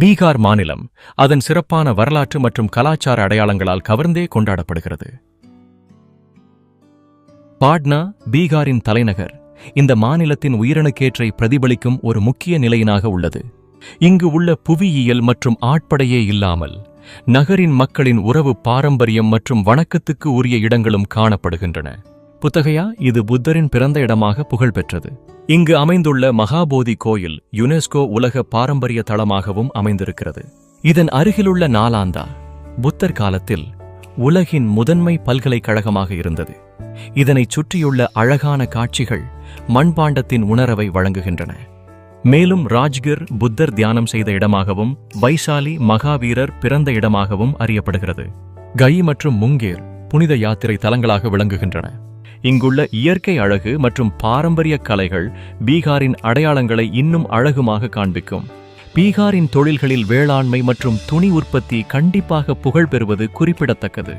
பீகார் மாநிலம் அதன் சிறப்பான வரலாற்று மற்றும் கலாச்சார அடையாளங்களால் கவர்ந்தே கொண்டாடப்படுகிறது. பாட்னா பீகாரின் தலைநகர் இந்த மாநிலத்தின் உயிரணுக்கேற்றை பிரதிபலிக்கும் ஒரு முக்கிய நிலையினாக உள்ளது. இங்கு உள்ள புவியியல் மற்றும் ஆட்படையே இல்லாமல் நகரின் மக்களின் உறவு, பாரம்பரியம் மற்றும் வணக்கத்துக்கு உரிய இடங்களும் காணப்படுகின்றன. புத்தகையா இது புத்தரின் பிறந்த இடமாக புகழ்பெற்றது. இங்கு அமைந்துள்ள மகாபோதி கோயில் யுனெஸ்கோ உலக பாரம்பரிய தளமாகவும் அமைந்திருக்கிறது. இதன் அருகிலுள்ள நாலாந்தா புத்தர் காலத்தில் உலகின் முதன்மை பல்கலைக்கழகமாக இருந்தது. இதனைச் சுற்றியுள்ள அழகான காட்சிகள் மண்பாண்டத்தின் உணர்வை வழங்குகின்றன. மேலும் ராஜ்கிர் புத்தர் தியானம் செய்த இடமாகவும் வைசாலி மகாவீரர் பிறந்த இடமாகவும் அறியப்படுகிறது. கை மற்றும் முங்கேர் புனித யாத்திரை தலங்களாக விளங்குகின்றன. இங்குள்ள இயற்கை அழகு மற்றும் பாரம்பரிய கலைகள் பீகாரின் அடையாளங்களை இன்னும் அழகுமாக காண்பிக்கும். பீகாரின் தொழில்களில் வேளாண்மை மற்றும் துணி உற்பத்தி கண்டிப்பாக புகழ் பெறுவது குறிப்பிடத்தக்கது.